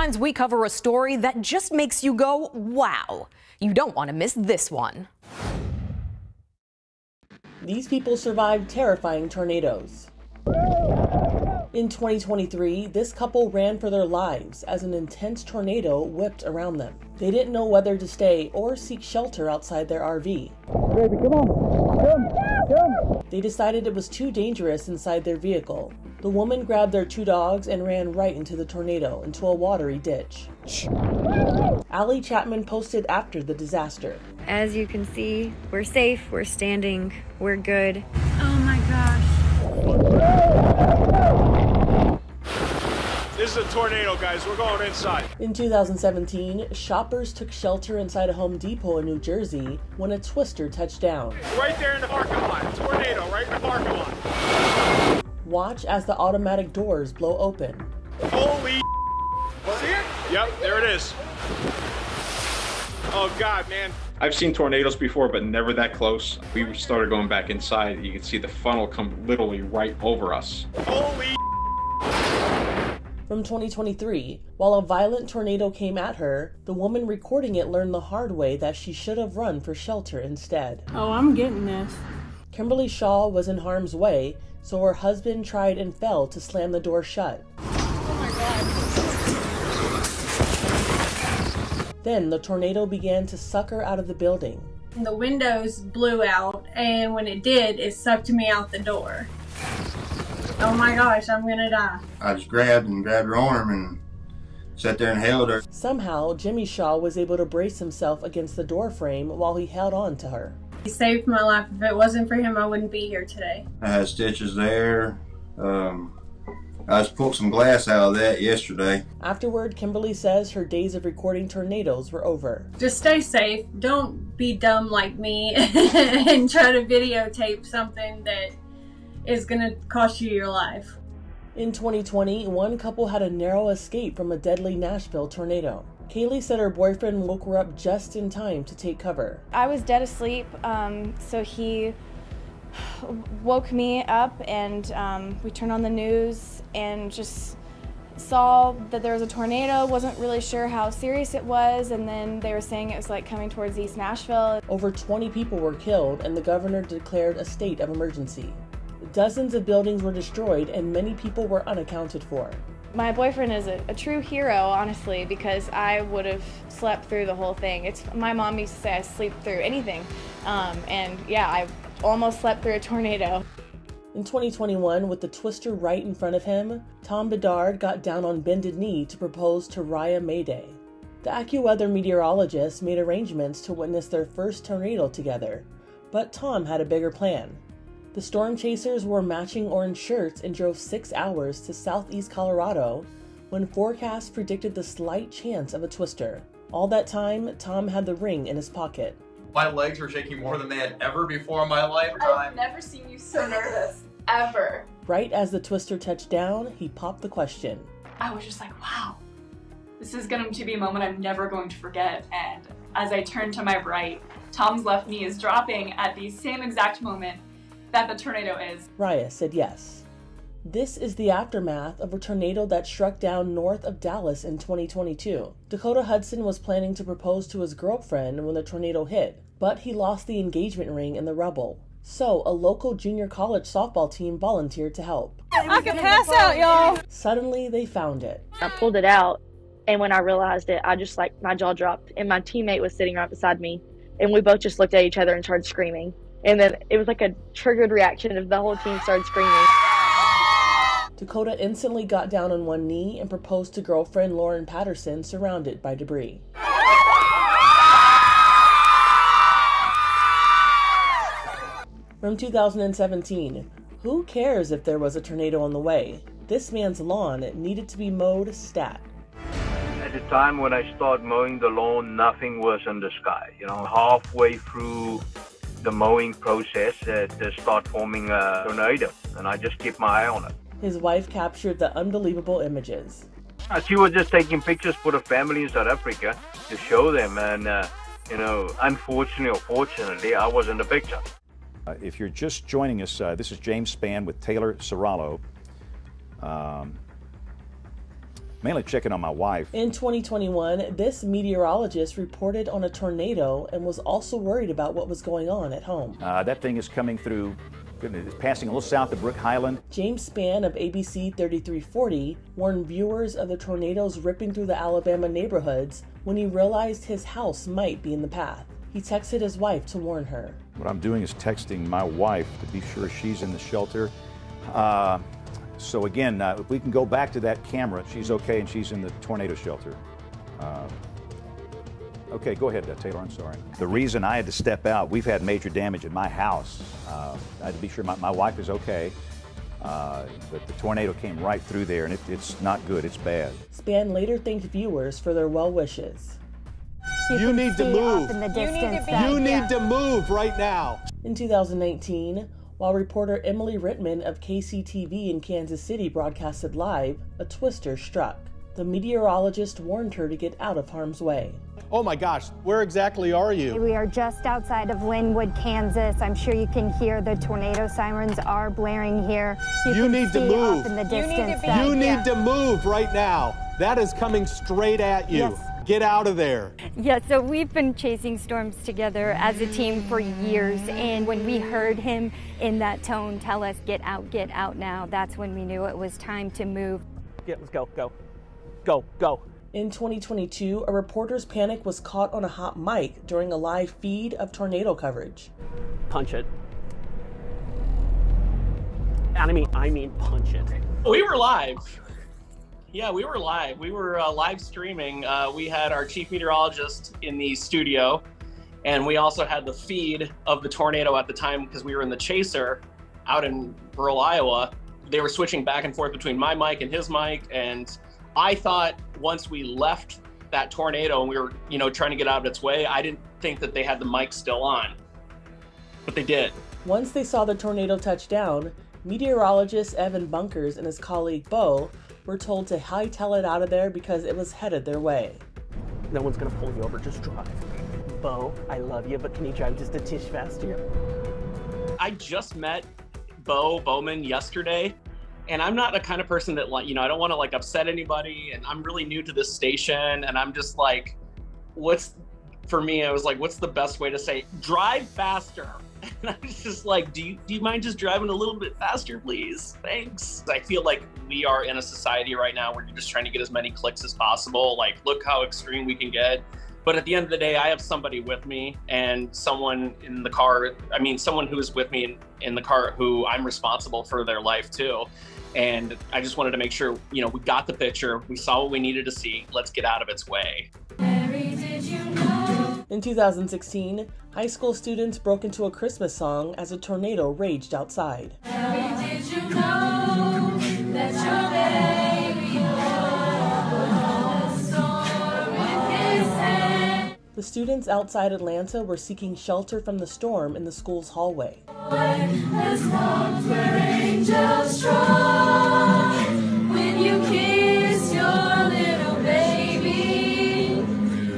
Sometimes we cover a story that just makes you go, wow. You don't want to miss this one. These people survived terrifying tornadoes. In 2023, this couple ran for their lives as an intense tornado whipped around them. They didn't know whether to stay or seek shelter outside their RV. Baby, come on. Come. They decided it was too dangerous inside their vehicle. The woman grabbed their 2 dogs and ran right into the tornado into a watery ditch. Allie Chapman posted after the disaster. As you can see, we're safe, we're standing, we're good. Oh my gosh. This is a tornado, guys. We're going inside. In 2017, shoppers took shelter inside a Home Depot in New Jersey when a twister touched down. Right there in the parking lot. Tornado right in the parking lot. Watch as the automatic doors blow open. Holy see it? Yep, there it is. Oh God, man. I've seen tornadoes before, but never that close. We started going back inside. You could see the funnel come literally right over us. Holy From 2023, while a violent tornado came at her, the woman recording it learned the hard way that she should have run for shelter instead. Oh, I'm getting this. Kimberly Shaw was in harm's way, so her husband tried and fell to slam the door shut. Oh my God. Then the tornado began to suck her out of the building. The windows blew out, and when it did, it sucked me out the door. Oh my gosh, I'm gonna die. I just grabbed her arm and sat there and held her. Somehow, Jimmy Shaw was able to brace himself against the door frame while he held on to her. He saved my life. If it wasn't for him, I wouldn't be here today. I had stitches there. I just pulled some glass out of that yesterday. Afterward, Kimberly says her days of recording tornadoes were over. Just stay safe. Don't be dumb like me and try to videotape something that is gonna cost you your life. In 2020, one couple had a narrow escape from a deadly Nashville tornado. Kaylee said her boyfriend woke her up just in time to take cover. I was dead asleep, so he woke me up, and we turned on the news and just saw that there was a tornado. Wasn't really sure how serious it was, and then they were saying it was like coming towards East Nashville. Over 20 people were killed, and the governor declared a state of emergency. Dozens of buildings were destroyed, and many people were unaccounted for. My boyfriend is a true hero, honestly, because I would have slept through the whole thing. My mom used to say I sleep through anything, and yeah, I almost slept through a tornado. In 2021, with the twister right in front of him, Tom Bedard got down on bended knee to propose to Raya Mayday. The AccuWeather meteorologists made arrangements to witness their first tornado together, but Tom had a bigger plan. The storm chasers wore matching orange shirts and drove 6 hours to southeast Colorado when forecasts predicted the slight chance of a twister. All that time, Tom had the ring in his pocket. My legs were shaking more than they had ever before in my lifetime. I've never seen you so nervous, ever. Right as the twister touched down, he popped the question. I was just like, wow, this is going to be a moment I'm never going to forget. And as I turned to my right, Tom's left knee is dropping at the same exact moment that the tornado is. Raya said yes. This is the aftermath of a tornado that struck down north of Dallas in 2022. Dakota Hudson was planning to propose to his girlfriend when the tornado hit, but he lost the engagement ring in the rubble. So a local junior college softball team volunteered to help. I can pass out, y'all. Suddenly, they found it. I pulled it out, and when I realized it, I just my jaw dropped, and my teammate was sitting right beside me, and we both just looked at each other and started screaming. And then it was like a triggered reaction of the whole team started screaming. Dakota instantly got down on one knee and proposed to girlfriend Lauren Patterson, surrounded by debris. From 2017, who cares if there was a tornado on the way? This man's lawn needed to be mowed stat. At the time when I started mowing the lawn, nothing was in the sky. Halfway through the mowing process, it start forming a tornado, and I just keep my eye on it. His wife captured the unbelievable images. She was just taking pictures for the family in South Africa to show them, and unfortunately or fortunately, I was in the picture. If you're just joining us, this is James Spann with Taylor Serralo. mainly checking on my wife. In 2021, this meteorologist reported on a tornado and was also worried about what was going on at home. That thing is coming through, it's passing a little south of Brook Highland. James Spann of ABC 3340 warned viewers of the tornadoes ripping through the Alabama neighborhoods when he realized his house might be in the path. He texted his wife to warn her. What I'm doing is texting my wife to be sure she's in the shelter. So again, if we can go back to that camera, she's okay and she's in the tornado shelter. Okay, go ahead, Taylor, I'm sorry. The reason I had to step out, we've had major damage in my house. I had to be sure my wife is okay, but the tornado came right through there and it's not good, it's bad. Spann later thanked viewers for their well wishes. You need to move. You need to move right now. In 2019, while reporter Emily Rittman of KCTV in Kansas City broadcasted live, a twister struck. The meteorologist warned her to get out of harm's way. Oh my gosh, where exactly are you? We are just outside of Linwood, Kansas. I'm sure you can hear the tornado sirens are blaring here. You need to move. Off in the distance You need to move right now. That is coming straight at you. Yes. Get out of there. Yeah, so we've been chasing storms together as a team for years, and when we heard him in that tone tell us, get out now, that's when we knew it was time to move. Yeah, let's go, go. In 2022, a reporter's panic was caught on a hot mic during a live feed of tornado coverage. Punch it. And I mean punch it. We were live. Yeah, we were live. We were live streaming. We had our chief meteorologist in the studio, and we also had the feed of the tornado at the time because we were in the chaser out in rural Iowa. They were switching back and forth between my mic and his mic, and I thought once we left that tornado and we were, trying to get out of its way, I didn't think that they had the mic still on, but they did. Once they saw the tornado touch down, meteorologist Evan Bunkers and his colleague Bo were told to hightail it out of there because it was headed their way. No one's gonna pull you over, just drive. Bo, I love you, but can you drive just a tish faster? I just met Bo Bowman yesterday, and I'm not the kind of person that I don't want to upset anybody, and I'm really new to this station, and I'm just like, what's the best way to say drive faster? And I was just like, do you mind just driving a little bit faster, please? Thanks. I feel like we are in a society right now where you're just trying to get as many clicks as possible. Like, look how extreme we can get. But at the end of the day, I have somebody with me and someone in the car. Someone who is with me in the car who I'm responsible for their life too. And I just wanted to make sure, we got the picture. We saw what we needed to see. Let's get out of its way. In 2016, high school students broke into a Christmas song as a tornado raged outside. Did you know that your baby boy storm with his hand? The students outside Atlanta were seeking shelter from the storm in the school's hallway. The storms were angels strong. When you kiss your little baby,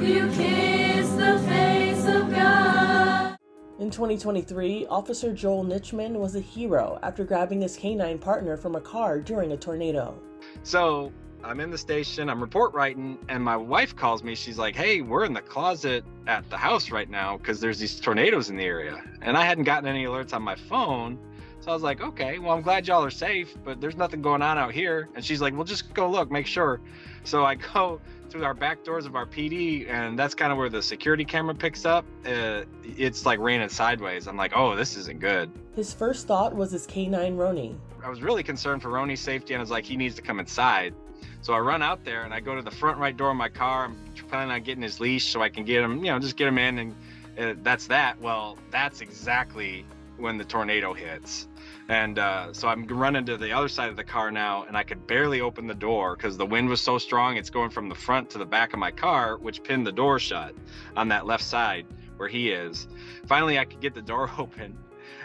you kiss the face of God. In 2023, Officer Joel Nitchman was a hero after grabbing his canine partner from a car during a tornado. So I'm in the station, I'm report writing, and my wife calls me. She's like, hey, we're in the closet at the house right now because there's these tornadoes in the area. And I hadn't gotten any alerts on my phone. So I was like, okay, well, I'm glad y'all are safe, but there's nothing going on out here. And she's like, well, just go look, make sure. So I go through our back doors of our PD, and that's kind of where the security camera picks up. It's like raining sideways. I'm like, oh, this isn't good. His first thought was his canine Roni. I was really concerned for Roni's safety, and I was like, he needs to come inside. So I run out there and I go to the front right door of my car. I'm planning on getting his leash so I can get him, just get him in, and that's that. Well, that's exactly when the tornado hits. And so I'm running to the other side of the car now, and I could barely open the door because the wind was so strong. It's going from the front to the back of my car, which pinned the door shut on that left side where he is. Finally, I could get the door open,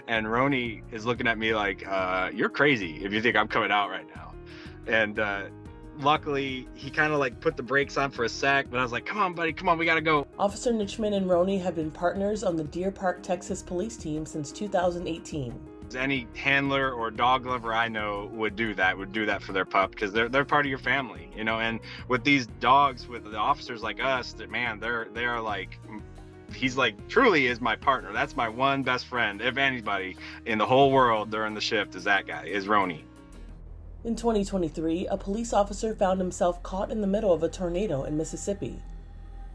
and Roni is looking at me like, you're crazy if you think I'm coming out right now. And luckily, he kind of put the brakes on for a sec, but I was like, come on, buddy, come on, we gotta go. Officer Nitchman and Roni have been partners on the Deer Park, Texas police team since 2018. Any handler or dog lover I know would do that for their pup, because they're part of your family, you know. And with these dogs, with the officers like us, that man, they are like, he's like truly is my partner. That's my one best friend. If anybody in the whole world during the shift is that guy, is Roni. In 2023, a police officer found himself caught in the middle of a tornado in Mississippi.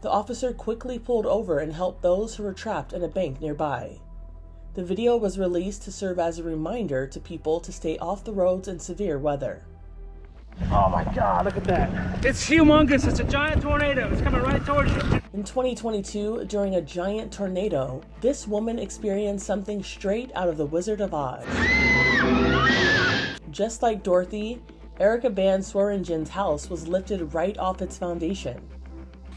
The officer quickly pulled over and helped those who were trapped in a bank nearby. The video was released to serve as a reminder to people to stay off the roads in severe weather. Oh my God, look at that. It's humongous. It's a giant tornado. It's coming right towards you. In 2022, during a giant tornado, this woman experienced something straight out of The Wizard of Oz. Just like Dorothy, Erica Van Swearingen's house was lifted right off its foundation.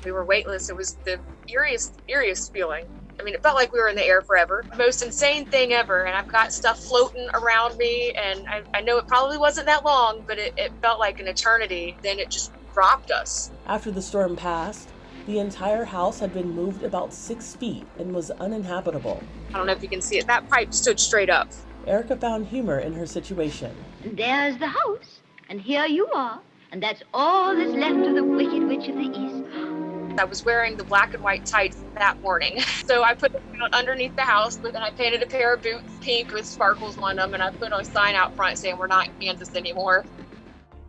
We were weightless. It was the eeriest feeling. I mean, it felt like we were in the air forever. Most insane thing ever. And I've got stuff floating around me. And I know it probably wasn't that long, but it felt like an eternity. Then it just dropped us. After the storm passed, the entire house had been moved about 6 feet and was uninhabitable. I don't know if you can see it. That pipe stood straight up. Erica found humor in her situation. There's the house, and here you are. And that's all that's left of the Wicked Witch of the East. I was wearing the black and white tights that morning. So I put them out underneath the house, but then I painted a pair of boots pink with sparkles on them, and I put a sign out front saying we're not in Kansas anymore.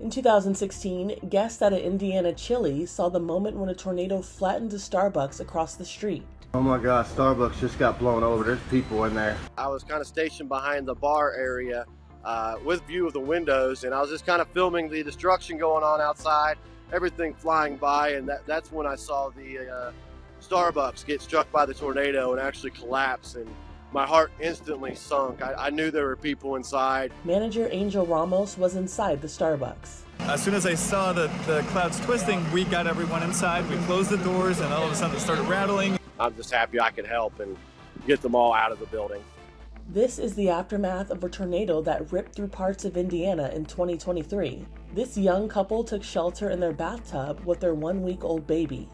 In 2016, guests at an Indiana Chili saw the moment when a tornado flattened a Starbucks across the street. Oh my God, Starbucks just got blown over. There's people in there. I was kind of stationed behind the bar area with view of the windows, and I was just kind of filming the destruction going on outside. Everything flying by, and that's when I saw the Starbucks get struck by the tornado and actually collapse, and my heart instantly sunk. I knew there were people inside. Manager Angel Ramos was inside the Starbucks. As soon as I saw the clouds twisting, we got everyone inside. We closed the doors, and all of a sudden it started rattling. I'm just happy I could help and get them all out of the building. This is the aftermath of a tornado that ripped through parts of Indiana in 2023. This young couple took shelter in their bathtub with their 1-week-old baby.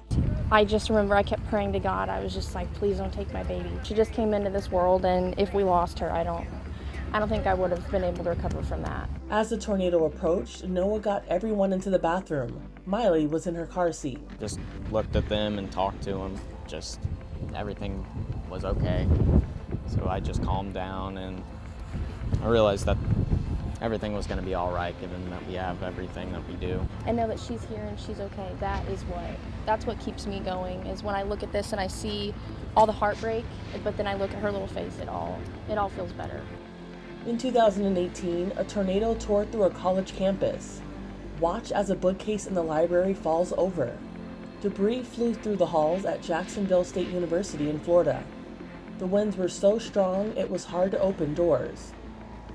I just remember I kept praying to God. I was just like, please don't take my baby. She just came into this world, and if we lost her, I don't think I would have been able to recover from that. As the tornado approached, Noah got everyone into the bathroom. Miley was in her car seat. Just looked at them and talked to them. Just everything was okay. So I just calmed down, and I realized that everything was going to be all right, given that we have everything that we do. And know that she's here and she's okay. That's what keeps me going, is when I look at this and I see all the heartbreak, but then I look at her little face, it all feels better. In 2018, a tornado tore through a college campus. Watch as a bookcase in the library falls over. Debris flew through the halls at Jacksonville State University in Florida. The winds were so strong it was hard to open doors.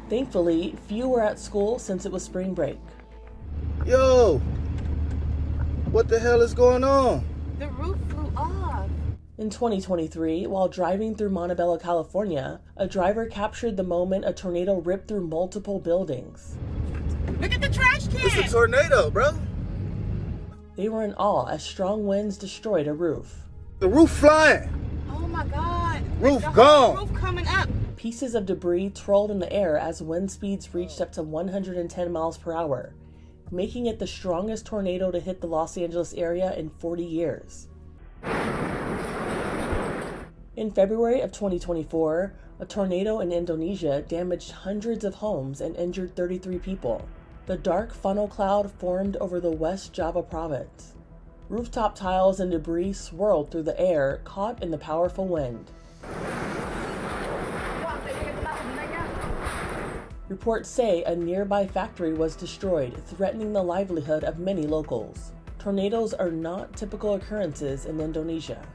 Thankfully, few were at school since it was spring break. Yo! What the hell is going on? The roof flew off. In 2023, while driving through Montebello, California, a driver captured the moment a tornado ripped through multiple buildings. Look at the trash can! It's a tornado, bro! They were in awe as strong winds destroyed a roof. The roof flying! Oh my God! Roof gone! Roof coming up! Pieces of debris twirled in the air as wind speeds reached up to 110 miles per hour, making it the strongest tornado to hit the Los Angeles area in 40 years. In February of 2024, a tornado in Indonesia damaged hundreds of homes and injured 33 people. The dark funnel cloud formed over the West Java province. Rooftop tiles and debris swirled through the air, caught in the powerful wind. Reports say a nearby factory was destroyed, threatening the livelihood of many locals. Tornadoes are not typical occurrences in Indonesia.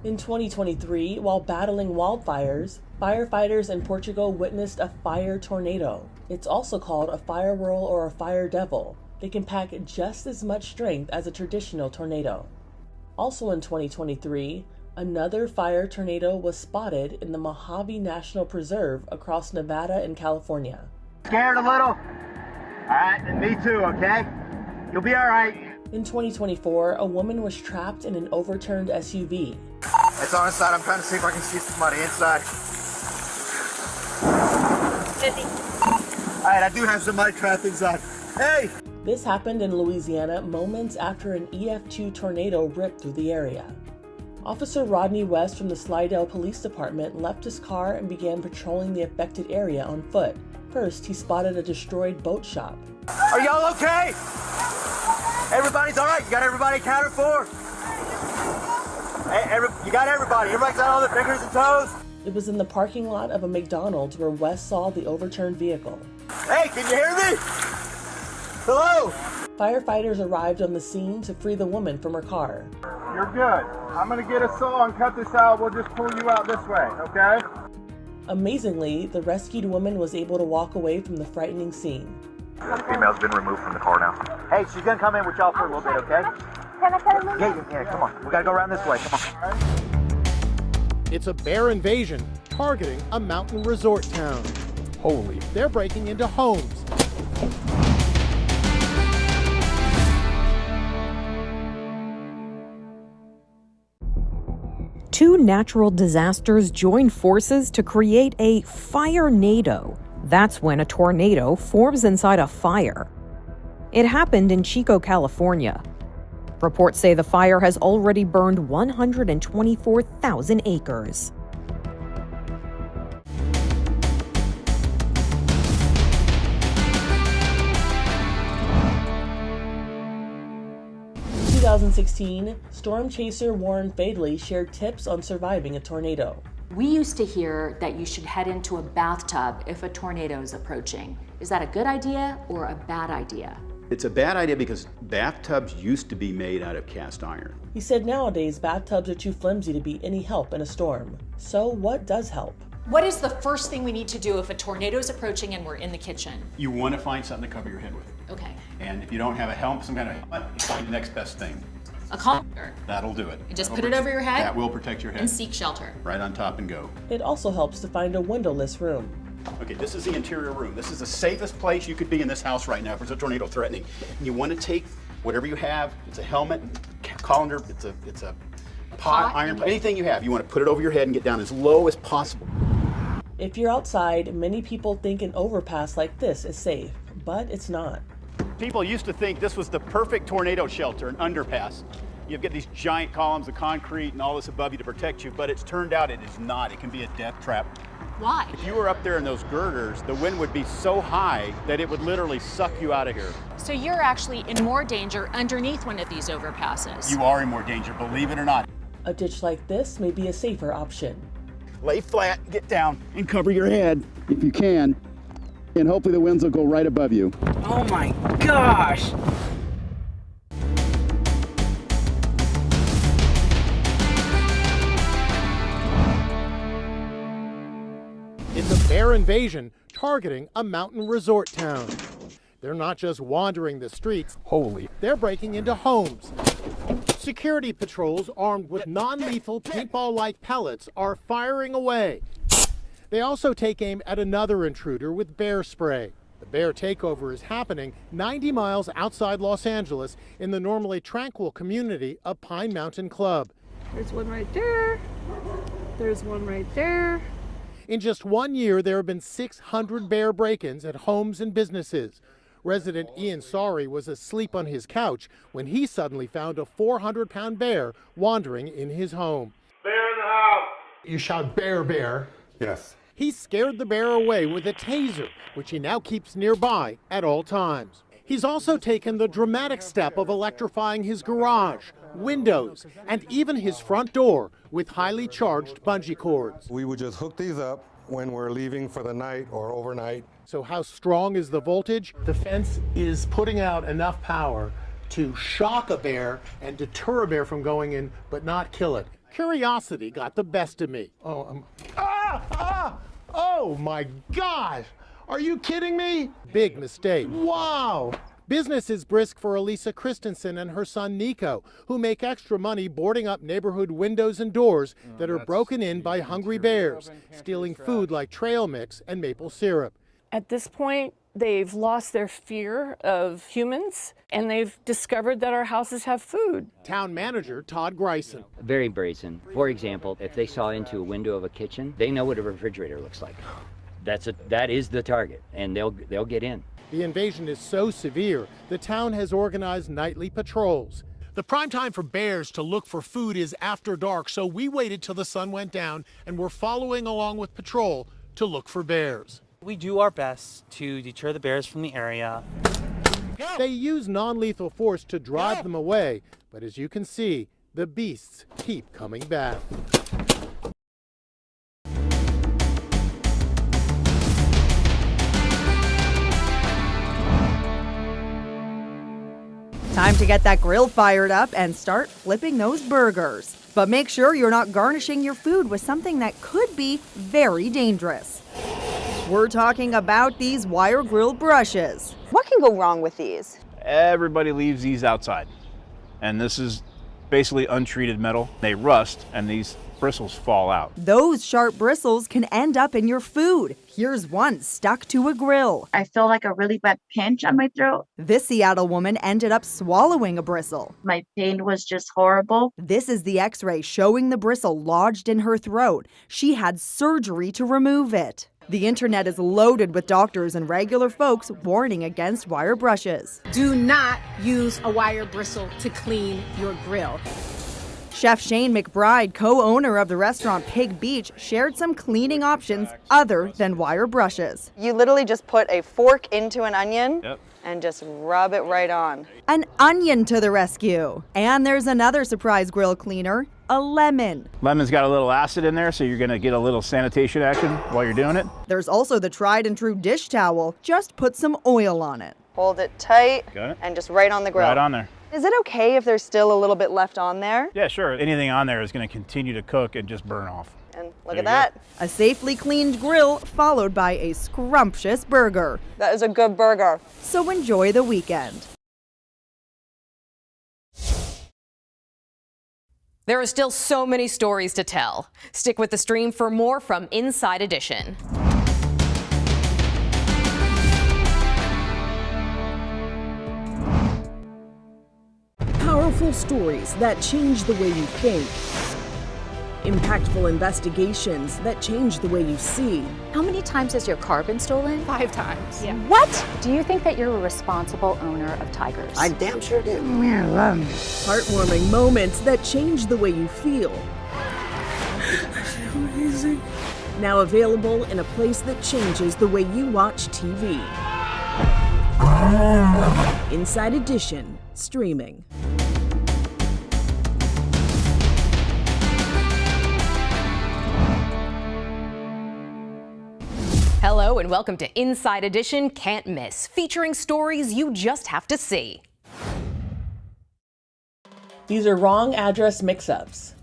In 2023, while battling wildfires, firefighters in Portugal witnessed a fire tornado. It's also called a fire whirl or a fire devil. They can pack just as much strength as a traditional tornado. Also in 2023, another fire tornado was spotted in the Mojave National Preserve across Nevada and California. Scared a little? Alright, then me too, okay? You'll be alright. In 2024, a woman was trapped in an overturned SUV. It's on inside. I'm trying to see if I can see somebody inside. Grizzly. All right, I do have some mic trappings on. Hey! This happened in Louisiana moments after an EF2 tornado ripped through the area. Officer Rodney West from the Slidell Police Department left his car and began patrolling the affected area on foot. First, he spotted a destroyed boat shop. Are y'all okay? Everybody's all right. You got everybody accounted for? Hey, you got everybody. Everybody's got all their fingers and toes? It was in the parking lot of a McDonald's where West saw the overturned vehicle. Hey, can you hear me? Hello? Firefighters arrived on the scene to free the woman from her car. You're good. I'm gonna get a saw and cut this out. We'll just pull you out this way, okay? Amazingly, the rescued woman was able to walk away from the frightening scene. The female's been removed from the car now. Hey, she's gonna come in with y'all for a little bit, okay? Can I cut him? Yeah, come on. We gotta go around this way. Come on. It's a bear invasion targeting a mountain resort town. Holy. They're breaking into homes. Two natural disasters join forces to create a fire-nado. That's when a tornado forms inside a fire. It happened in Chico, California. Reports say the fire has already burned 124,000 acres. In 2016, storm chaser Warren Fadley shared tips on surviving a tornado. We used to hear that you should head into a bathtub if a tornado is approaching. Is that a good idea or a bad idea? It's a bad idea because bathtubs used to be made out of cast iron. He said nowadays bathtubs are too flimsy to be any help in a storm. So what does help? What is the first thing we need to do if a tornado is approaching and we're in the kitchen? You want to find something to cover your head with. Okay. And if you don't have a helmet, some kind of helmet, you find the next best thing. A collar. That'll do it. And just put it over your head? That will protect your head. And seek shelter. Right on top and go. It also helps to find a windowless room. Okay, this is the interior room. This is the safest place you could be in this house right now if there's a tornado threatening. And you want to take whatever you have. It's a helmet, colander, it's a pot, iron, anything you have. You want to put it over your head and get down as low as possible. If you're outside, many people think an overpass like this is safe, but it's not. People used to think this was the perfect tornado shelter, an underpass. You get these giant columns of concrete and all this above you to protect you, but it's turned out it is not. It can be a death trap. Why? If you were up there in those girders, the wind would be so high that it would literally suck you out of here. So you're actually in more danger underneath one of these overpasses. You are in more danger, believe it or not. A ditch like this may be a safer option. Lay flat, get down, and cover your head if you can, and hopefully the winds will go right above you. Oh my gosh! It's a bear invasion targeting a mountain resort town. They're not just wandering the streets. Holy. They're breaking into homes. Security patrols armed with non-lethal paintball-like pellets are firing away. They also take aim at another intruder with bear spray. The bear takeover is happening 90 miles outside Los Angeles in the normally tranquil community of Pine Mountain Club. There's one right there. There's one right there. In just 1 year, there have been 600 bear break-ins at homes and businesses. Resident Ian Sorry was asleep on his couch when he suddenly found a 400-pound bear wandering in his home. Bear in the house! You shout, "Bear, bear." Yes. He scared the bear away with a taser, which he now keeps nearby at all times. He's also taken the dramatic step of electrifying his garage, windows, and even his front door with highly charged bungee cords. We would just hook these up when we're leaving for the night or overnight. So how strong is the voltage? The fence is putting out enough power to shock a bear and deter a bear from going in, but not kill it. Curiosity got the best of me. Oh my gosh! Are you kidding me? Big mistake. Wow! Business is brisk for Elisa Christensen and her son Nico, who make extra money boarding up neighborhood windows and doors that are broken in by hungry bears, stealing food like trail mix and maple syrup. At this point, they've lost their fear of humans, and they've discovered that our houses have food. Town manager Todd Greisen. Very brazen. For example, if they saw into a window of a kitchen, they know what a refrigerator looks like. that is the target, and they'll get in. The invasion is so severe, the town has organized nightly patrols. The prime time for bears to look for food is after dark, so we waited till the sun went down and we're following along with patrol to look for bears. We do our best to deter the bears from the area. They use non-lethal force to drive them away, but as you can see, the beasts keep coming back. Time to get that grill fired up and start flipping those burgers. But make sure you're not garnishing your food with something that could be very dangerous. We're talking about these wire grill brushes. What can go wrong with these? Everybody leaves these outside. And this is basically untreated metal. They rust and these bristles fall out. Those sharp bristles can end up in your food. Here's one stuck to a grill. I feel like a really bad pinch on my throat. This Seattle woman ended up swallowing a bristle. My pain was just horrible. This is the x-ray showing the bristle lodged in her throat. She had surgery to remove it. The internet is loaded with doctors and regular folks warning against wire brushes. Do not use a wire bristle to clean your grill. Chef Shane McBride, co-owner of the restaurant Pig Beach, shared some cleaning options other than wire brushes. You literally just put a fork into an onion and just rub it right on. An onion to the rescue. And there's another surprise grill cleaner, a lemon. Lemon's got a little acid in there, so you're gonna get a little sanitation action while you're doing it. There's also the tried and true dish towel. Just put some oil on it. Hold it tight Got it. and just right on the grill. Right on there. Is it okay if there's still a little bit left on there? Yeah, sure. Anything on there is going to continue to cook and just burn off. And look at that. A safely cleaned grill followed by a scrumptious burger. That is a good burger. So enjoy the weekend. There are still so many stories to tell. Stick with the stream for more from Inside Edition. Powerful stories that change the way you think. Impactful investigations that change the way you see. How many times has your car been stolen? 5 times. Yeah. What? Do you think that you're a responsible owner of tigers? I damn sure do. Heartwarming moments that change the way you feel. I feel amazing. Now available in a place that changes the way you watch TV. Inside Edition, streaming. Hello and welcome to Inside Edition Can't Miss, featuring stories you just have to see. These are wrong address mix-ups.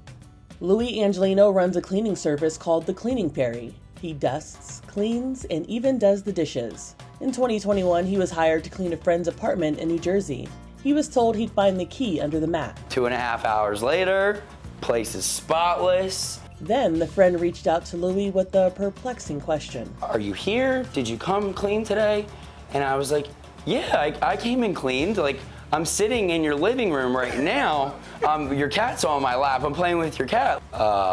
Louis Angelino runs a cleaning service called The Cleaning Perry. He dusts, cleans, and even does the dishes. In 2021, he was hired to clean a friend's apartment in New Jersey. He was told he'd find the key under the mat. 2.5 hours later, place is spotless. Then the friend reached out to Louis with a perplexing question. Are you here? Did you come clean today? And I was like, yeah, I came and cleaned. Like, I'm sitting in your living room right now. Your cat's on my lap. I'm playing with your cat.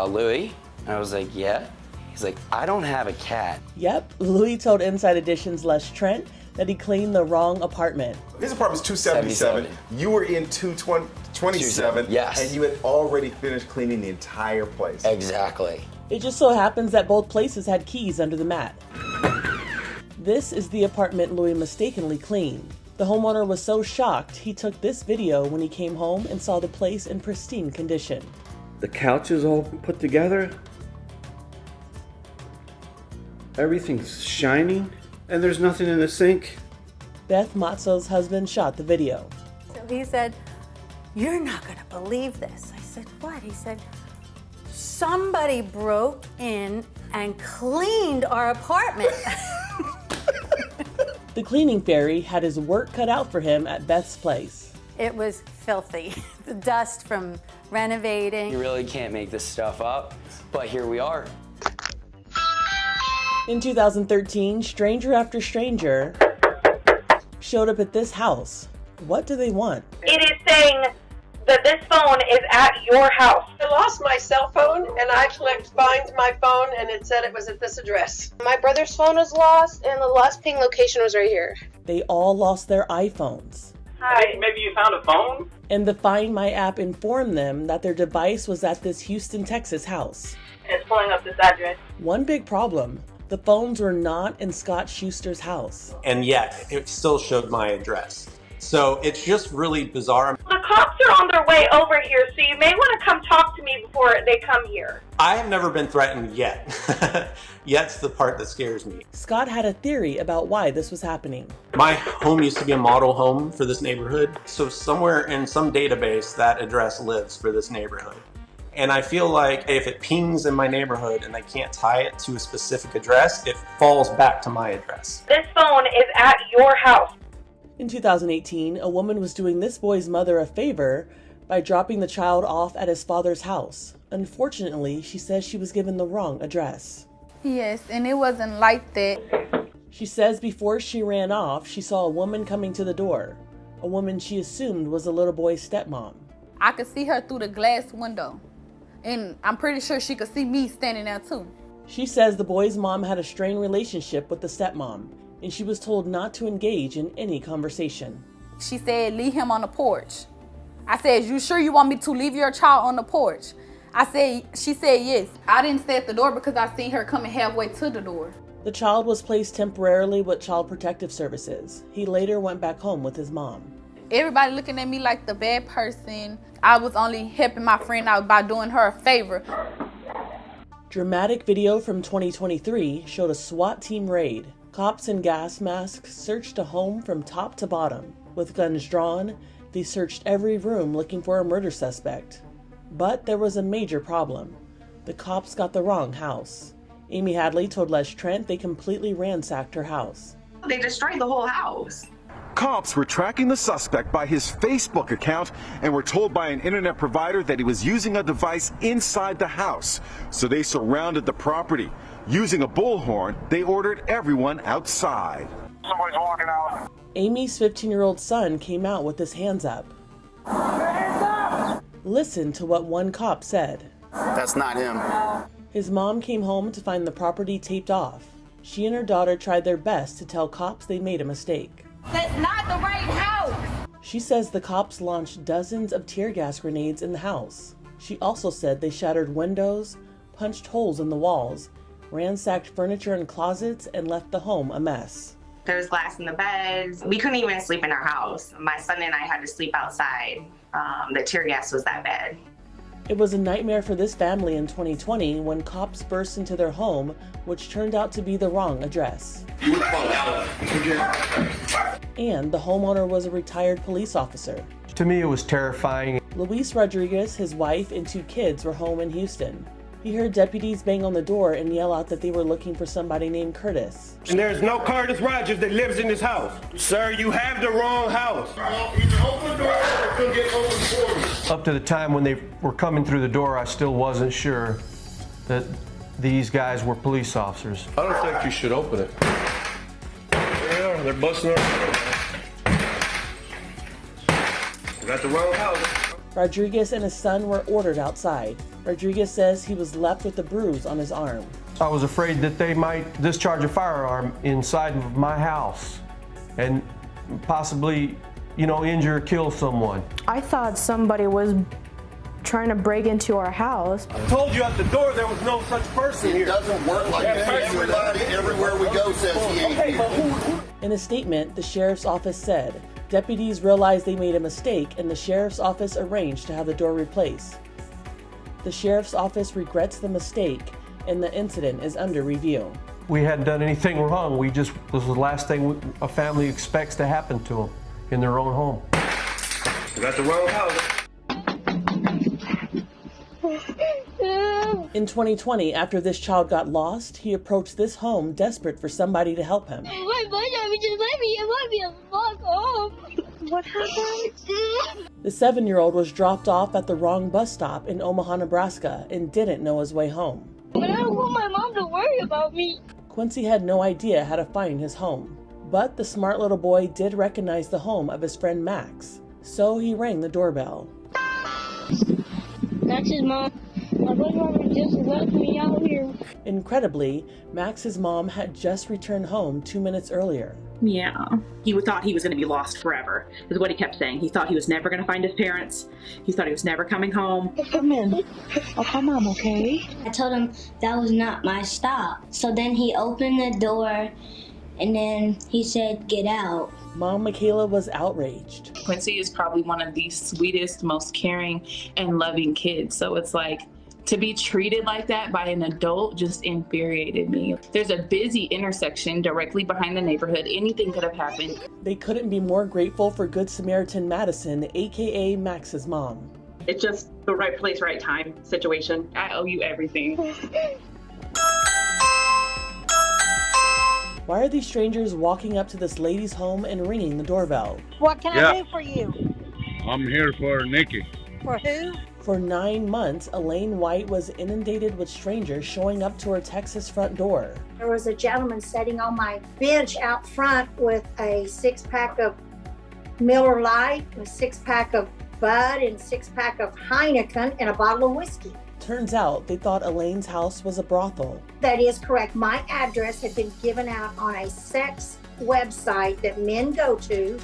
Louis? And I was like, yeah. He's like, I don't have a cat. Yep, Louis told Inside Edition's Les Trent that he cleaned the wrong apartment. His apartment's 277. You were in 227. Yes. And you had already finished cleaning the entire place. Exactly. It just so happens that both places had keys under the mat. This is the apartment Louis mistakenly cleaned. The homeowner was so shocked, he took this video when he came home and saw the place in pristine condition. The couch is all put together. Everything's shining, and there's nothing in the sink. Beth Matzo's husband shot the video. So he said, "You're not gonna believe this." I said, "What?" He said, "Somebody broke in and cleaned our apartment." The cleaning fairy had his work cut out for him at Beth's place. It was filthy. The dust from renovating. You really can't make this stuff up, but here we are. In 2013, stranger after stranger showed up at this house. What do they want? It is saying that this phone is at your house. The lost my cell phone, and I clicked find my phone, and it said it was at this address. My brother's phone was lost, and the last ping location was right here. They all lost their iPhones. Hi. Maybe you found a phone? And the Find My app informed them that their device was at this Houston, Texas house. It's pulling up this address. One big problem, the phones were not in Scott Schuster's house. And yet, it still showed my address. So it's just really bizarre. The cops are on their way over here, so you may want to come talk to me before they come here. I have never been threatened yet. Yet's the part that scares me. Scott had a theory about why this was happening. My home used to be a model home for this neighborhood. So somewhere in some database, that address lives for this neighborhood. And I feel like if it pings in my neighborhood and they can't tie it to a specific address, it falls back to my address. This phone is at your house. In 2018, a woman was doing this boy's mother a favor by dropping the child off at his father's house. Unfortunately, she says she was given the wrong address. Yes, and it wasn't like that. She says before she ran off, she saw a woman coming to the door. A woman she assumed was the little boy's stepmom. I could see her through the glass window, and I'm pretty sure she could see me standing there too. She says the boy's mom had a strained relationship with the stepmom, and she was told not to engage in any conversation. She said, leave him on the porch. I said, you sure you want me to leave your child on the porch? She said yes. I didn't stay at the door because I seen her coming halfway to the door. The child was placed temporarily with Child Protective Services. He later went back home with his mom. Everybody looking at me like the bad person. I was only helping my friend out by doing her a favor. Dramatic video from 2023 showed a SWAT team raid. Cops in gas masks searched a home from top to bottom. With guns drawn, they searched every room looking for a murder suspect. But there was a major problem. The cops got the wrong house. Amy Hadley told Les Trent they completely ransacked her house. They destroyed the whole house. Cops were tracking the suspect by his Facebook account and were told by an internet provider that he was using a device inside the house. So they surrounded the property. Using a bullhorn, they ordered everyone outside. Somebody's walking out. Amy's 15-year-old son came out with his hands up. Listen to what one cop said. That's not him. His mom came home to find the property taped off. She and her daughter tried their best to tell cops they made a mistake. That's not the right house! She says the cops launched dozens of tear gas grenades in the house. She also said they shattered windows, punched holes in the walls, ransacked furniture and closets, and left the home a mess. There was glass in the beds. We couldn't even sleep in our house. My son and I had to sleep outside. The tear gas was that bad. It was a nightmare for this family in 2020 when cops burst into their home, which turned out to be the wrong address. And the homeowner was a retired police officer. To me, it was terrifying. Luis Rodriguez, his wife, and 2 kids were home in Houston. He heard deputies bang on the door and yell out that they were looking for somebody named Curtis. And there's no Curtis Rogers that lives in this house. Sir, you have the wrong house. Up to the time when they were coming through the door, I still wasn't sure that these guys were police officers. I don't think you should open it. Yeah, they're busting our... You got the wrong house. Rodriguez and his son were ordered outside. Rodriguez says he was left with a bruise on his arm. I was afraid that they might discharge a firearm inside of my house and possibly, injure or kill someone. I thought somebody was trying to break into our house. I told you at the door there was no such person here. It doesn't work like that. Everybody, everywhere we go says he ain't here. In a statement, the sheriff's office said, deputies realized they made a mistake and the sheriff's office arranged to have the door replaced. The sheriff's office regrets the mistake and the incident is under review. We hadn't done anything wrong. This was the last thing a family expects to happen to them in their own home. You got the wrong house. In 2020, after this child got lost, he approached this home desperate for somebody to help him. What happened? The 7-year-old was dropped off at the wrong bus stop in Omaha, Nebraska, and didn't know his way home. But I don't want my mom to worry about me. Quincy had no idea how to find his home. But the smart little boy did recognize the home of his friend Max, so he rang the doorbell. That's his mom. Whoever just left me out here. Incredibly, Max's mom had just returned home 2 minutes earlier. Yeah. He thought he was going to be lost forever, is what he kept saying. He thought he was never going to find his parents. He thought he was never coming home. Come in. I'll come home, okay? I told him that was not my stop. So then he opened the door and then he said, get out. Mom Michaela was outraged. Quincy is probably one of the sweetest, most caring and loving kids. So it's like, to be treated like that by an adult just infuriated me. There's a busy intersection directly behind the neighborhood. Anything could have happened. They couldn't be more grateful for Good Samaritan Madison, aka Max's mom. It's just the right place, right time situation. I owe you everything. Why are these strangers walking up to this lady's home and ringing the doorbell? What can I do for you? I'm here for Nikki. For who? For 9 months, Elaine White was inundated with strangers showing up to her Texas front door. There was a gentleman sitting on my bench out front with a 6-pack of Miller Lite, a 6-pack of Bud, and a 6-pack of Heineken, and a bottle of whiskey. Turns out they thought Elaine's house was a brothel. That is correct. My address had been given out on a sex website that men go to,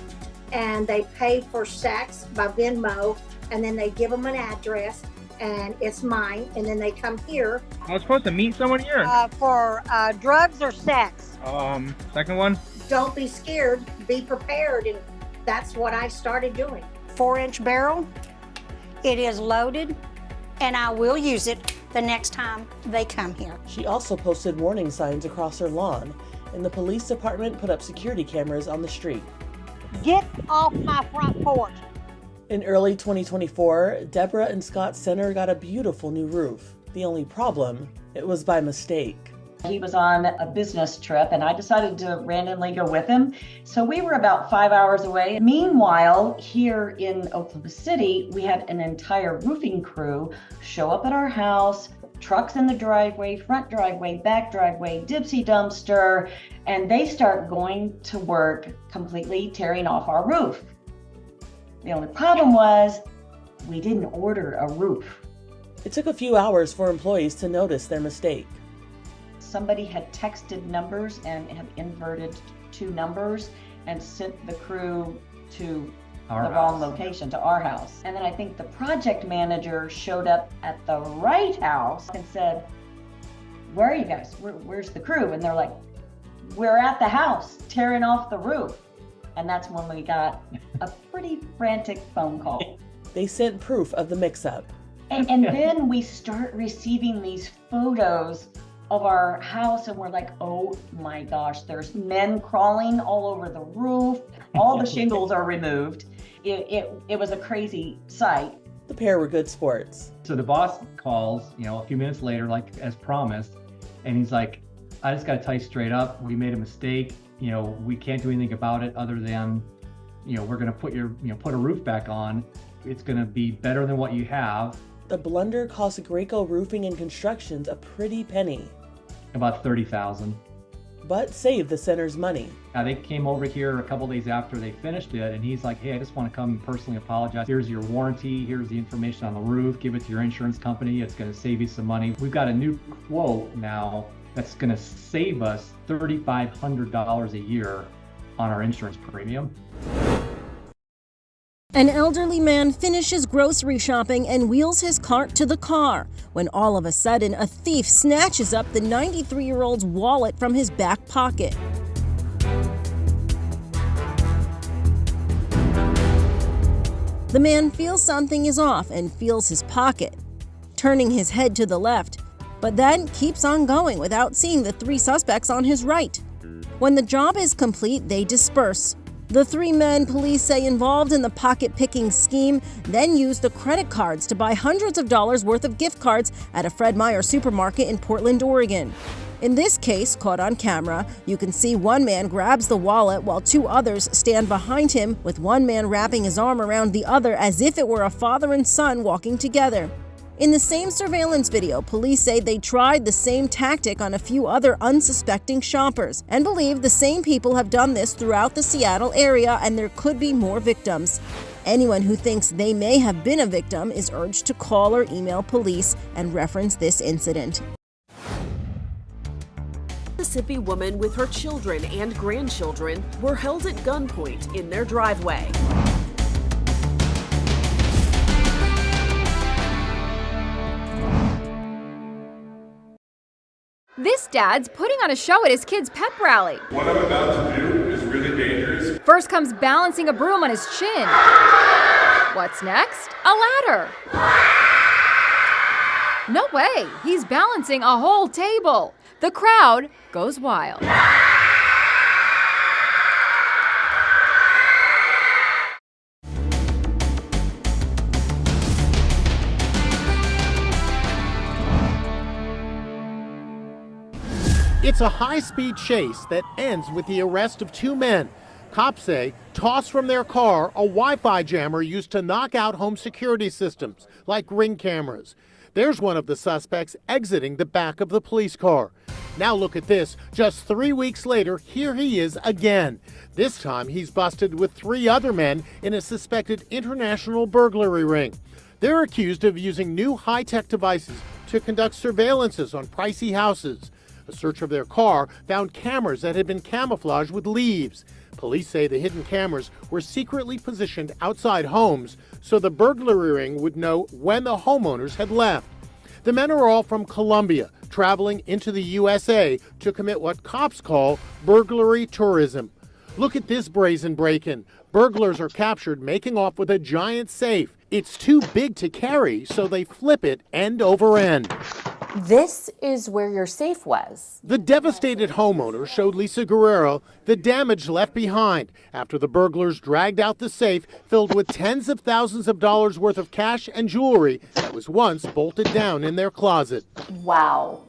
and they pay for sex by Venmo, and then they give them an address, and it's mine, and then they come here. I was supposed to meet someone here. For drugs or sex? Second one. Don't be scared, be prepared, and that's what I started doing. 4-inch barrel, it is loaded, and I will use it the next time they come here. She also posted warning signs across her lawn, and the police department put up security cameras on the street. Get off my front porch. In early 2024, Deborah and Scott Center got a beautiful new roof. The only problem, it was by mistake. He was on a business trip and I decided to randomly go with him. So we were about 5 hours away. Meanwhile, here in Oklahoma City, we had an entire roofing crew show up at our house, trucks in the driveway, front driveway, back driveway, dipsy dumpster, and they start going to work completely tearing off our roof. The only problem was we didn't order a roof. It took a few hours for employees to notice their mistake. Somebody had texted numbers and had inverted 2 numbers and sent the crew to the wrong location, to our house. And then I think the project manager showed up at the right house and said, where are you guys? Where's the crew? And they're like, we're at the house tearing off the roof. And that's when we got a pretty frantic phone call. They sent proof of the mix-up. And then we start receiving these photos of our house and we're like, oh my gosh, there's men crawling all over the roof. All the shingles are removed. It was a crazy sight. The pair were good sports. So the boss calls, a few minutes later, like as promised, and he's like, I just got to tell you straight up, we made a mistake. We can't do anything about it other than, we're going to put put a roof back on. It's going to be better than what you have. The blunder cost Graco Roofing and Constructions a pretty penny. About $30,000. But saved the center's money. They came over here a couple days after they finished it, and he's like, hey, I just want to come and personally apologize. Here's your warranty. Here's the information on the roof. Give it to your insurance company. It's going to save you some money. We've got a new quote now that's going to save us $3,500 a year on our insurance premium. An elderly man finishes grocery shopping and wheels his cart to the car when all of a sudden a thief snatches up the 93-year-old's wallet from his back pocket. The man feels something is off and feels his pocket, turning his head to the left, but then keeps on going without seeing the 3 suspects on his right. When the job is complete, they disperse. The 3 men police say involved in the pocket-picking scheme then used the credit cards to buy hundreds of dollars worth of gift cards at a Fred Meyer supermarket in Portland, Oregon. In this case, caught on camera, you can see one man grabs the wallet while 2 others stand behind him, with one man wrapping his arm around the other as if it were a father and son walking together. In the same surveillance video, police say they tried the same tactic on a few other unsuspecting shoppers and believe the same people have done this throughout the Seattle area and there could be more victims. Anyone who thinks they may have been a victim is urged to call or email police and reference this incident. Mississippi woman with her children and grandchildren were held at gunpoint in their driveway. This dad's putting on a show at his kid's pep rally. What I'm about to do is really dangerous. First comes balancing a broom on his chin. What's next? A ladder. No way, he's balancing a whole table. The crowd goes wild. It's a high-speed chase that ends with the arrest of two men. Cops say tossed from their car a Wi-Fi jammer used to knock out home security systems, like Ring cameras. There's one of the suspects exiting the back of the police car. Now look at this. Just 3 weeks later, here he is again. This time he's busted with 3 other men in a suspected international burglary ring. They're accused of using new high-tech devices to conduct surveillances on pricey houses. A search of their car found cameras that had been camouflaged with leaves. Police say the hidden cameras were secretly positioned outside homes so the burglary ring would know when the homeowners had left. The men are all from Colombia, traveling into the USA to commit what cops call burglary tourism. Look at this brazen break-in. Burglars are captured making off with a giant safe. It's too big to carry, so they flip it end over end. This is where your safe was. The devastated homeowner showed Lisa Guerrero the damage left behind after the burglars dragged out the safe filled with tens of thousands of dollars worth of cash and jewelry that was once bolted down in their closet. Wow.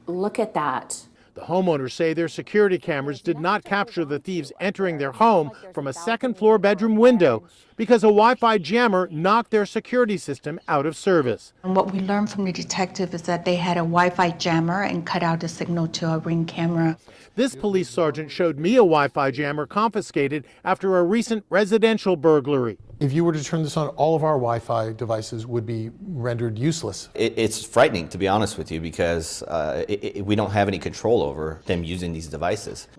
Look at that. The homeowners say their security cameras did not capture the thieves entering their home from a second-floor bedroom window because a Wi-Fi jammer knocked their security system out of service. And what we learned from the detective is that they had a Wi-Fi jammer and cut out the signal to a Ring camera. This police sergeant showed me a Wi-Fi jammer confiscated after a recent residential burglary. If you were to turn this on, all of our Wi-Fi devices would be rendered useless. It's frightening, to be honest with you, because we don't have any control over them using these devices.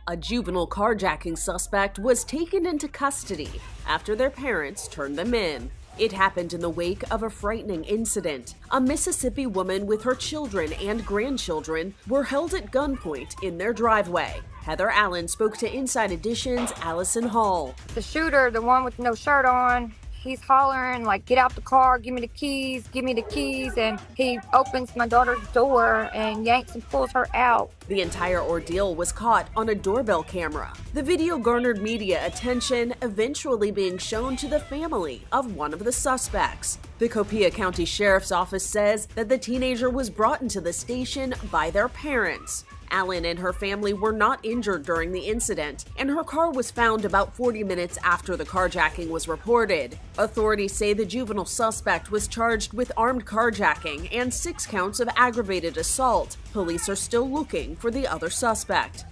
A juvenile carjacking suspect was taken into custody after their parents turned them in. It happened in the wake of a frightening incident. A Mississippi woman with her children and grandchildren were held at gunpoint in their driveway. Heather Allen spoke to Inside Edition's Allison Hall. The shooter, the one with no shirt on, he's hollering like, "Get out the car, give me the keys, give me the keys." And he opens my daughter's door and yanks and pulls her out. The entire ordeal was caught on a doorbell camera. The video garnered media attention, eventually being shown to the family of one of the suspects. The Copiah County Sheriff's Office says that the teenager was brought into the station by their parents. Allen and her family were not injured during the incident, and her car was found about 40 minutes after the carjacking was reported. Authorities say the juvenile suspect was charged with armed carjacking and 6 counts of aggravated assault. Police are still looking for the other suspect.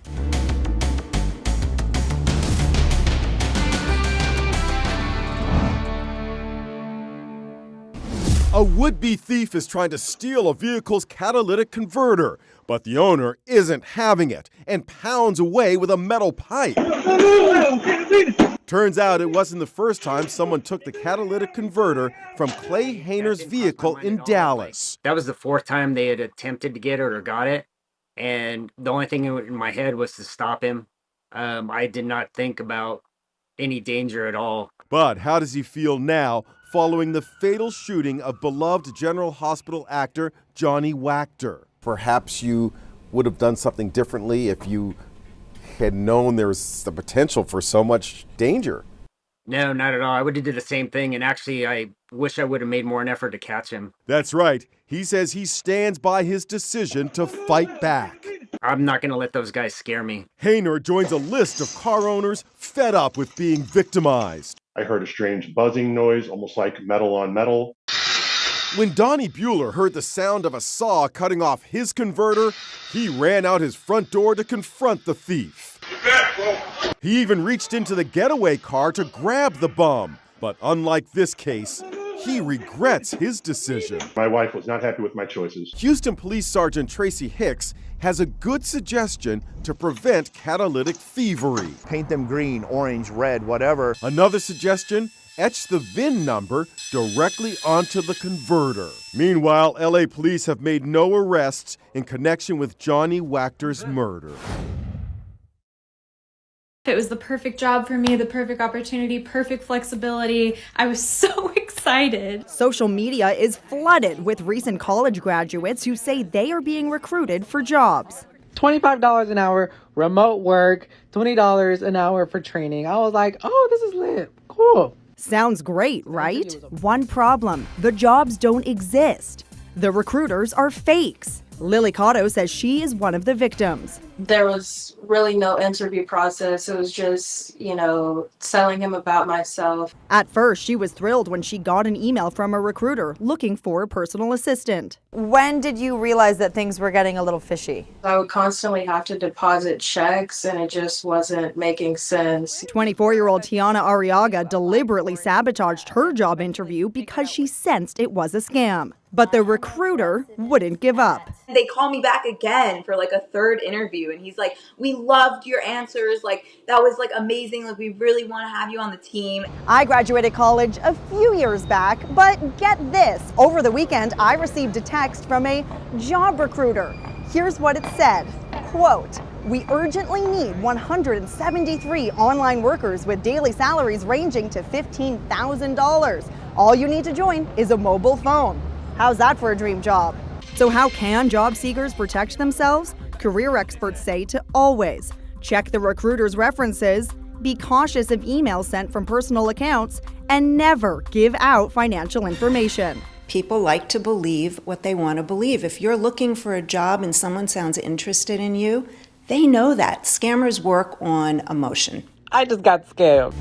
A would-be thief is trying to steal a vehicle's catalytic converter, but the owner isn't having it and pounds away with a metal pipe. Turns out it wasn't the first time someone took the catalytic converter from Clay Hayner's vehicle in Dallas. That was the 4th time they had attempted to get it or got it, and the only thing in my head was to stop him. I did not think about any danger at all. But how does he feel now following the fatal shooting of beloved General Hospital actor Johnny Wachter? Perhaps you would have done something differently if you had known there was the potential for so much danger. No, not at all. I would have did the same thing, and actually I wish I would have made more an effort to catch him. That's right. He says he stands by his decision to fight back. I'm not going to let those guys scare me. Hayner joins a list of car owners fed up with being victimized. I heard a strange buzzing noise, almost like metal on metal. When Donnie Bueller heard the sound of a saw cutting off his converter, he ran out his front door to confront the thief. Get back, bro. He even reached into the getaway car to grab the bum. But unlike this case, he regrets his decision. My wife was not happy with my choices. Houston Police Sergeant Tracy Hicks has a good suggestion to prevent catalytic thievery. Paint them green, orange, red, whatever. Another suggestion, etch the VIN number directly onto the converter. Meanwhile, LA police have made no arrests in connection with Johnny Wachter's murder. It was the perfect job for me, the perfect opportunity, perfect flexibility. I was so excited. Social media is flooded with recent college graduates who say they are being recruited for jobs. $25 an hour, remote work, $20 an hour for training. I was like, oh, this is lit. Cool. Sounds great, right? One problem, the jobs don't exist. The recruiters are fakes. Lily Cotto says she is one of the victims. There was really no interview process. It was just, telling him about myself. At first, she was thrilled when she got an email from a recruiter looking for a personal assistant. When did you realize that things were getting a little fishy? I would constantly have to deposit checks, and it just wasn't making sense. 24-year-old Tiana Arriaga deliberately sabotaged her job interview because she sensed it was a scam. But the recruiter wouldn't give up. They call me back again for a third interview, and he's like, we loved your answers, that was amazing, we really want to have you on the team. I graduated college a few years back, but get this, over the weekend I received a text from a job recruiter. Here's what it said, quote, "We urgently need 173 online workers with daily salaries ranging to $15,000. All you need to join is a mobile phone." How's that for a dream job? So how can job seekers protect themselves? Career experts say to always check the recruiter's references, be cautious of emails sent from personal accounts, and never give out financial information. People like to believe what they want to believe. If you're looking for a job and someone sounds interested in you, they know that. Scammers work on emotion. I just got scammed.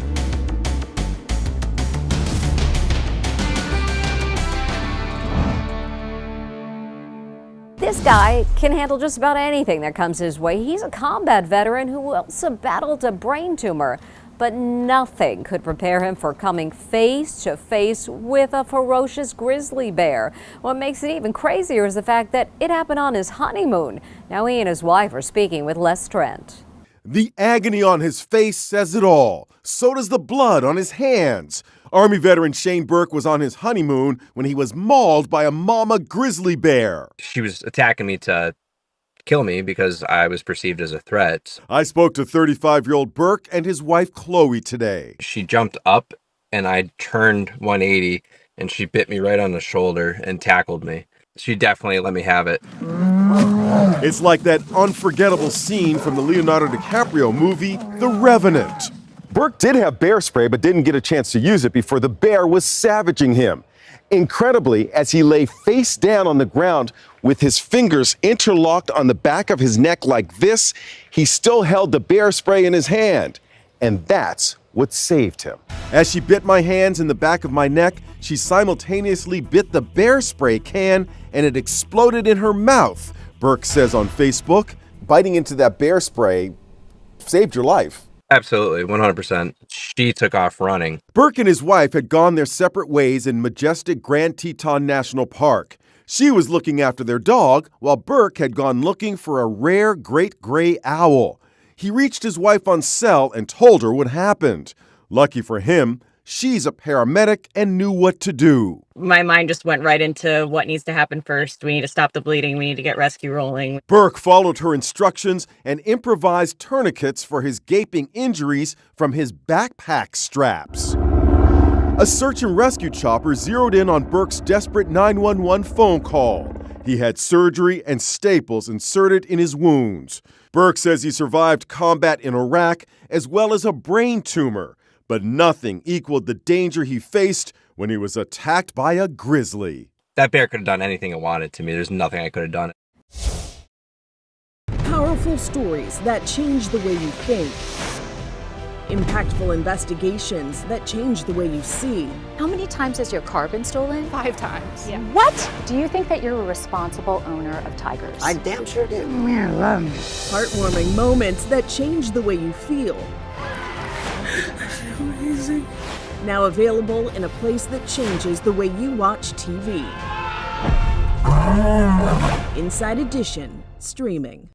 This guy can handle just about anything that comes his way. He's a combat veteran who also battled a brain tumor, but nothing could prepare him for coming face to face with a ferocious grizzly bear. What makes it even crazier is the fact that it happened on his honeymoon. Now he and his wife are speaking with Les Trent. The agony on his face says it all. So does the blood on his hands. Army veteran Shane Burke was on his honeymoon when he was mauled by a mama grizzly bear. She was attacking me to kill me because I was perceived as a threat. I spoke to 35-year-old Burke and his wife Chloe today. She jumped up and I turned 180 and she bit me right on the shoulder and tackled me. She definitely let me have it. It's like that unforgettable scene from the Leonardo DiCaprio movie, The Revenant. Burke did have bear spray, but didn't get a chance to use it before the bear was savaging him. Incredibly, as he lay face down on the ground with his fingers interlocked on the back of his neck like this, he still held the bear spray in his hand. And that's what saved him. As she bit my hands in the back of my neck, she simultaneously bit the bear spray can and it exploded in her mouth, Burke says on Facebook. Biting into that bear spray saved your life. Absolutely, 100%. She took off running. Burke and his wife had gone their separate ways in majestic Grand Teton National Park. She was looking after their dog, while Burke had gone looking for a rare great gray owl. He reached his wife on cell and told her what happened. Lucky for him, she's a paramedic and knew what to do. My mind just went right into what needs to happen first. We need to stop the bleeding. We need to get rescue rolling. Burke followed her instructions and improvised tourniquets for his gaping injuries from his backpack straps. A search and rescue chopper zeroed in on Burke's desperate 911 phone call. He had surgery and staples inserted in his wounds. Burke says he survived combat in Iraq as well as a brain tumor. But nothing equaled the danger he faced when he was attacked by a grizzly. That bear could have done anything it wanted to me. There's nothing I could have done. Powerful stories that change the way you think. Impactful investigations that change the way you see. How many times has your car been stolen? 5 times. Yeah. What? Do you think that you're a responsible owner of tigers? I damn sure do. Heartwarming moments that change the way you feel. Amazing. Now available in a place that changes the way you watch TV. Inside Edition, streaming.